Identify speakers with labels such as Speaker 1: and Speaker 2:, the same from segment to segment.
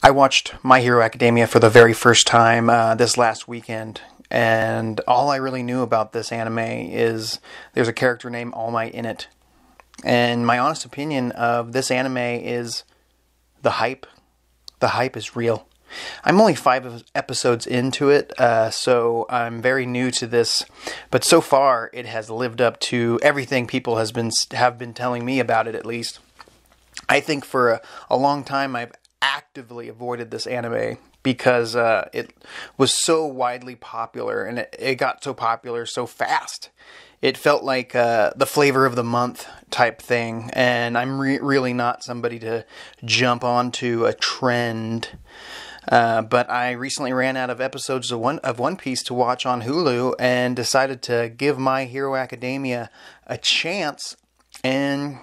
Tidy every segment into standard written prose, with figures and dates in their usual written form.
Speaker 1: I watched My Hero Academia for the very first time this last weekend, and all I really knew about this anime is there's a character named All Might in it. And my honest opinion of this anime is the hype. The hype is real. I'm only 5 episodes into it, so I'm very new to this. But so far, it has lived up to everything people have been telling me about it. At least, I think for a long time I've actively avoided this anime because it was so widely popular, and it got so popular so fast. It felt like the flavor of the month type thing, and I'm really not somebody to jump onto a trend. But I recently ran out of episodes of One Piece to watch on Hulu and decided to give My Hero Academia a chance, and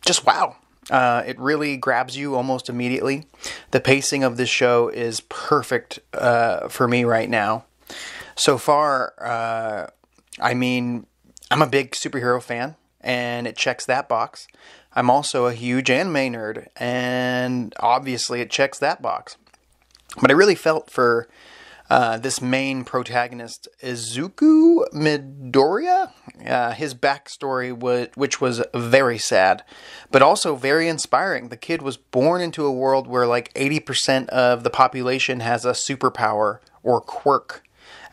Speaker 1: just wow. It really grabs you almost immediately. The pacing of this show is perfect for me right now. So far, I'm a big superhero fan, and it checks that box. I'm also a huge anime nerd, and obviously it checks that box. But I really felt for this main protagonist, Izuku Midoriya. His backstory, which was very sad, but also very inspiring. The kid was born into a world where like 80% of the population has a superpower, or quirk,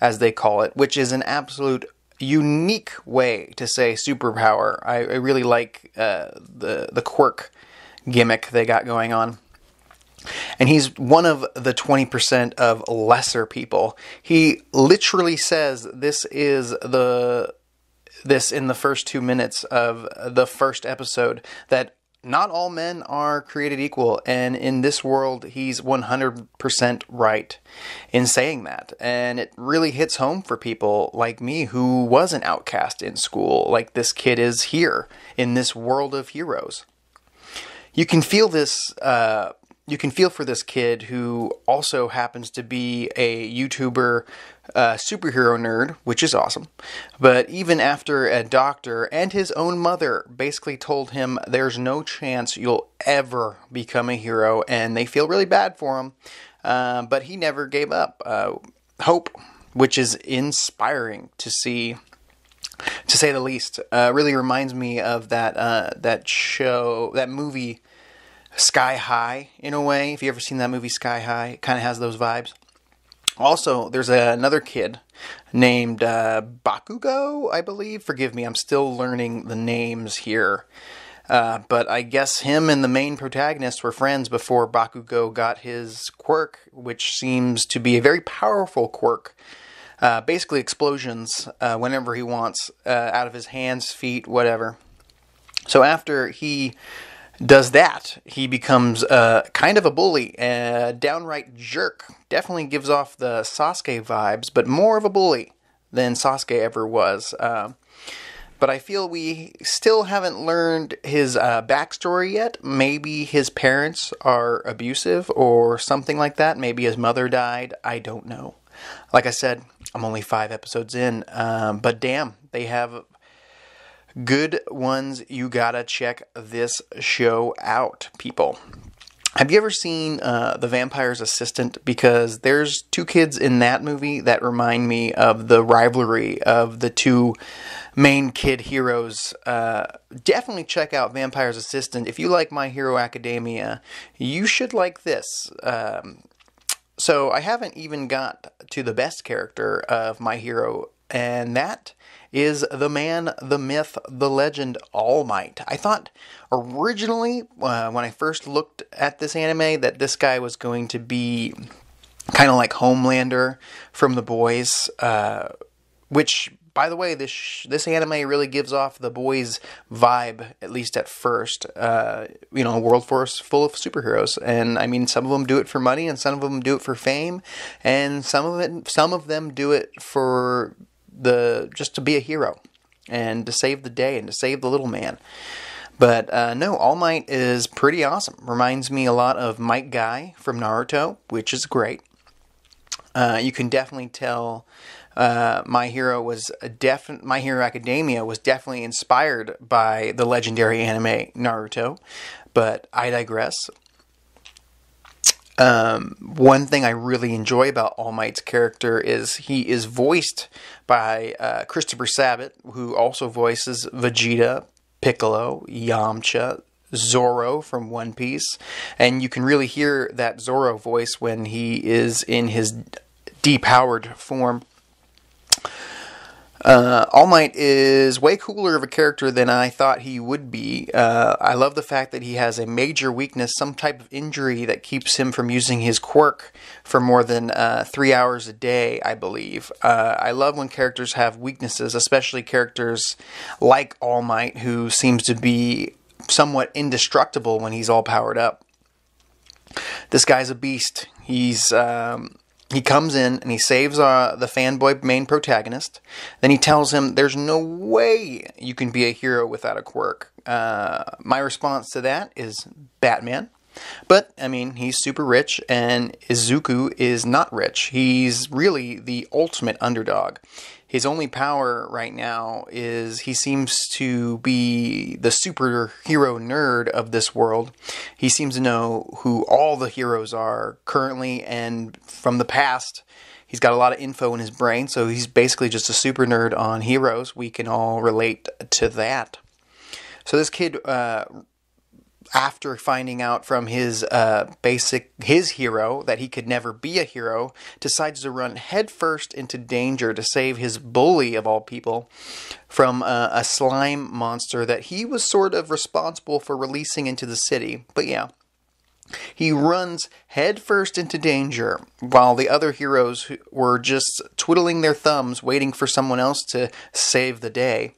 Speaker 1: as they call it, which is an absolute unique way to say superpower. I really like the quirk gimmick they got going on. And he's one of the 20% of lesser people. He literally says this in the first 2 minutes of the first episode, that not all men are created equal, and in this world he's 100% right in saying that. And it really hits home for people like me who was an outcast in school, like this kid is here in this world of heroes. You can feel this. You can feel for this kid who also happens to be a YouTuber superhero nerd, which is awesome. But even after a doctor and his own mother basically told him there's no chance you'll ever become a hero, and they feel really bad for him, but he never gave up. Hope, which is inspiring to see, to say the least. Really reminds me of that movie Sky High, in a way. If you ever seen that movie Sky High, it kind of has those vibes. Also, there's another kid named Bakugo, I believe. Forgive me, I'm still learning the names here. But I guess him and the main protagonist were friends before Bakugo got his quirk, which seems to be a very powerful quirk. Basically explosions whenever he wants, out of his hands, feet, whatever. So after he does that, he becomes kind of a bully, a downright jerk. Definitely gives off the Sasuke vibes, but more of a bully than Sasuke ever was. But I feel we still haven't learned his backstory yet. Maybe his parents are abusive or something like that. Maybe his mother died. I don't know. Like I said, I'm only 5 episodes in, but damn, they have good ones. You gotta check this show out, people. Have you ever seen The Vampire's Assistant? Because there's 2 kids in that movie that remind me of the rivalry of the 2 main kid heroes. Definitely check out Vampire's Assistant. If you like My Hero Academia, you should like this. So I haven't even got to the best character of My Hero, and that is the man, the myth, the legend, All Might. I thought originally, when I first looked at this anime, that this guy was going to be kind of like Homelander from The Boys, which, by the way, this anime really gives off The Boys vibe, at least at first. A world force full of superheroes, and I mean, some of them do it for money, and some of them do it for fame, and some of them do it for just to be a hero and to save the day and to save the little man. But no, All Might is pretty awesome. Reminds me a lot of Might Guy from Naruto, which is great. You can definitely tell My Hero Academia was definitely inspired by the legendary anime Naruto, but I digress. One thing I really enjoy about All Might's character is he is voiced by Christopher Sabat, who also voices Vegeta, Piccolo, Yamcha, Zoro from One Piece, and you can really hear that Zoro voice when he is in his depowered form. All Might is way cooler of a character than I thought he would be. I love the fact that he has a major weakness, some type of injury that keeps him from using his quirk for more than 3 hours a day, I believe. I love when characters have weaknesses, especially characters like All Might, who seems to be somewhat indestructible when he's all powered up. This guy's a beast. He comes in and he saves the fanboy main protagonist. Then he tells him there's no way you can be a hero without a quirk. My response to that is Batman. But, I mean, he's super rich, and Izuku is not rich. He's really the ultimate underdog. His only power right now is he seems to be the superhero nerd of this world. He seems to know who all the heroes are currently and from the past. He's got a lot of info in his brain, so he's basically just a super nerd on heroes. We can all relate to that. So this kid, after finding out from his hero that he could never be a hero, decides to run headfirst into danger to save his bully of all people from a slime monster that he was sort of responsible for releasing into the city. But yeah, he runs headfirst into danger while the other heroes were just twiddling their thumbs waiting for someone else to save the day.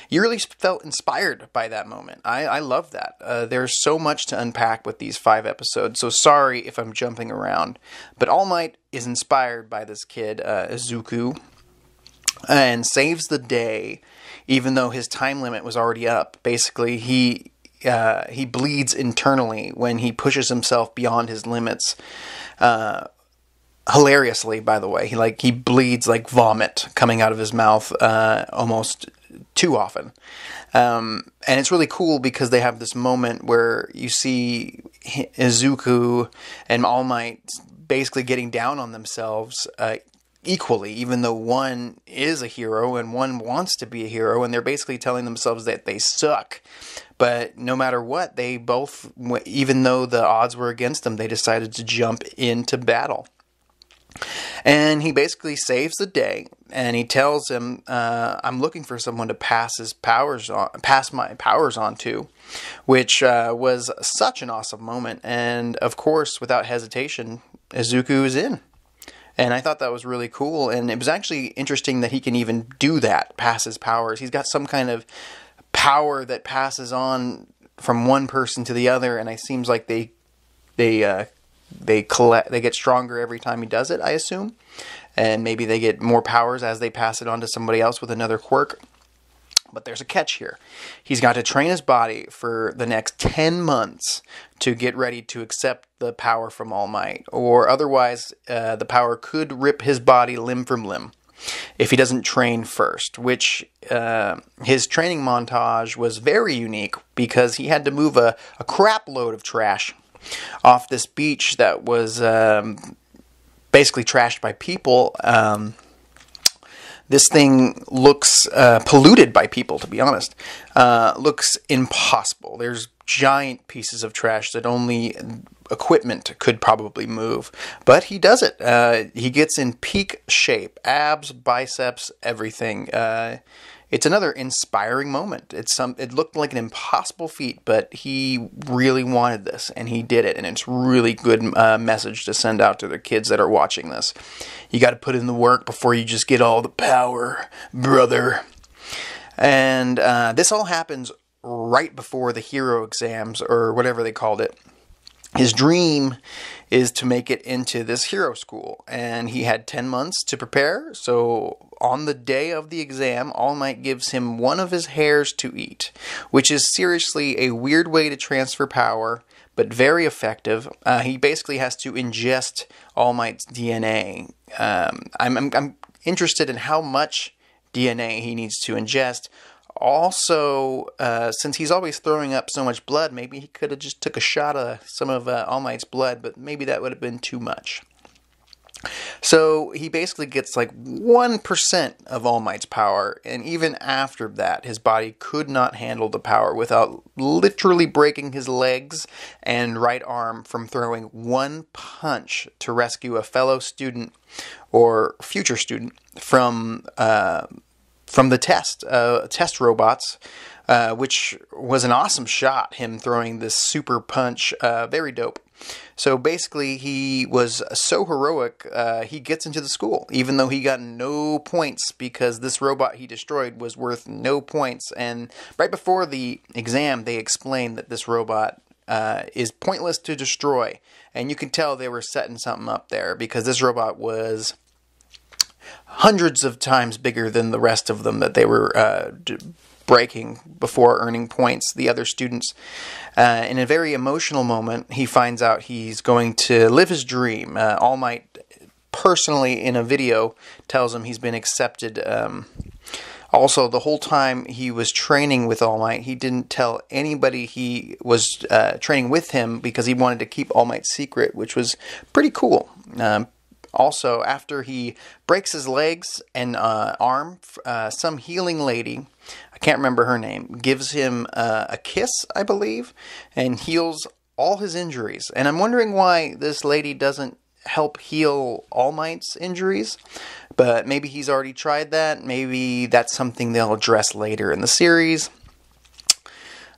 Speaker 1: You really felt inspired by that moment. I love that. There's so much to unpack with these 5 episodes, so sorry if I'm jumping around. But All Might is inspired by this kid, Izuku, and saves the day, even though his time limit was already up. Basically, he bleeds internally when he pushes himself beyond his limits. Hilariously, by the way, he bleeds like vomit coming out of his mouth almost too often. And it's really cool because they have this moment where you see Izuku and All Might basically getting down on themselves equally, even though one is a hero and one wants to be a hero, and they're basically telling themselves that they suck. But no matter what, they both, even though the odds were against them, they decided to jump into battle. And he basically saves the day, and he tells him, I'm looking for someone to pass my powers on to, which was such an awesome moment. And of course, without hesitation, Izuku is in. And I thought that was really cool, and it was actually interesting that he can even do that, pass his powers. He's got some kind of power that passes on from one person to the other, and it seems like they get stronger every time he does it, I assume. And maybe they get more powers as they pass it on to somebody else with another quirk. But there's a catch here. He's got to train his body for the next 10 months to get ready to accept the power from All Might. Or otherwise, the power could rip his body limb from limb if he doesn't train first. Which, his training montage was very unique because he had to move a crap load of trash off this beach that was basically trashed by people. This thing looks polluted by people, to be honest. Looks impossible. There's giant pieces of trash that only equipment could probably move. But he does it. He gets in peak shape. Abs, biceps, everything. It's another inspiring moment. It looked like an impossible feat, but he really wanted this, and he did it. And it's really good message to send out to the kids that are watching this. You got to put in the work before you just get all the power, brother. And this all happens right before the hero exams, or whatever they called it. His dream is to make it into this hero school, and he had 10 months to prepare. So on the day of the exam, All Might gives him one of his hairs to eat, which is seriously a weird way to transfer power, but very effective. He basically has to ingest All Might's DNA. I'm interested in how much DNA he needs to ingest. Also, since he's always throwing up so much blood, maybe he could have just took a shot of some of All Might's blood, but maybe that would have been too much. So he basically gets like 1% of All Might's power, and even after that, his body could not handle the power without literally breaking his legs and right arm from throwing one punch to rescue a fellow student or future student from the test robots, which was an awesome shot, him throwing this super punch, very dope. So basically, he was so heroic, he gets into the school, even though he got no points because this robot he destroyed was worth no points. And right before the exam, they explained that this robot is pointless to destroy. And you can tell they were setting something up there because this robot was hundreds of times bigger than the rest of them that they were breaking before earning points, the other students. In a very emotional moment, he finds out he's going to live his dream. All Might personally, in a video, tells him he's been accepted. Also, the whole time he was training with All Might, he didn't tell anybody he was training with him because he wanted to keep All Might's secret, which was pretty cool. Also, after he breaks his legs and arm, some healing lady, I can't remember her name, gives him a kiss, I believe, and heals all his injuries. And I'm wondering why this lady doesn't help heal All Might's injuries, but maybe he's already tried that. Maybe that's something they'll address later in the series.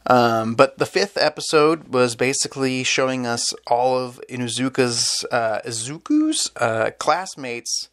Speaker 1: But the 5th episode was basically showing us all of Izuku's classmates'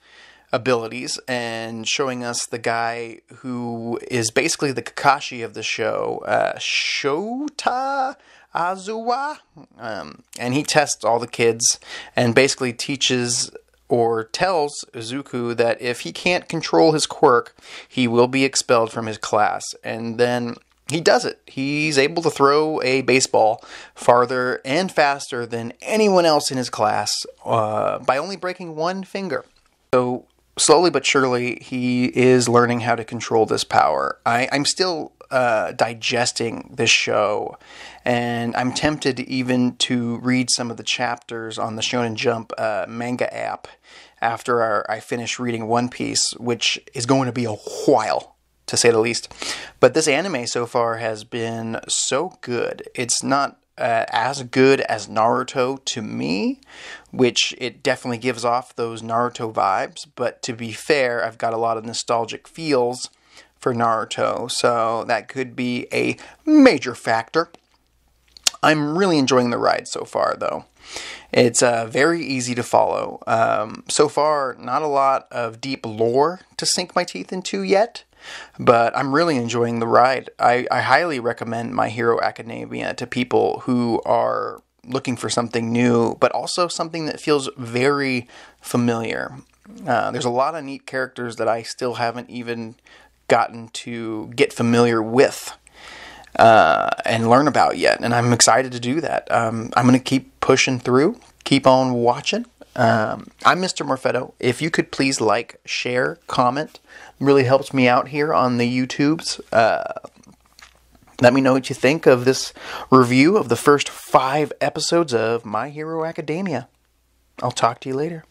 Speaker 1: abilities and showing us the guy who is basically the Kakashi of the show, Shota Azuwa, and he tests all the kids and basically teaches or tells Izuku that if he can't control his quirk, he will be expelled from his class. And then he does it. He's able to throw a baseball farther and faster than anyone else in his class by only breaking one finger. So slowly but surely, he is learning how to control this power. I'm still digesting this show, and I'm tempted even to read some of the chapters on the Shonen Jump manga app after I finish reading One Piece, which is going to be a while, to say the least. But this anime so far has been so good. It's not as good as Naruto to me, which it definitely gives off those Naruto vibes, but to be fair, I've got a lot of nostalgic feels for Naruto, so that could be a major factor. I'm really enjoying the ride so far, though. It's very easy to follow. So far, not a lot of deep lore to sink my teeth into yet, but I'm really enjoying the ride. I highly recommend My Hero Academia to people who are looking for something new, but also something that feels very familiar. There's a lot of neat characters that I still haven't even gotten to get familiar with and learn about yet, and I'm excited to do that. I'm going to keep pushing through, keep on watching. I'm Mr. Morfetto. If you could please like, share, comment, it really helps me out here on the YouTubes. Let me know what you think of this review of the first 5 episodes of My Hero Academia. I'll talk to you later.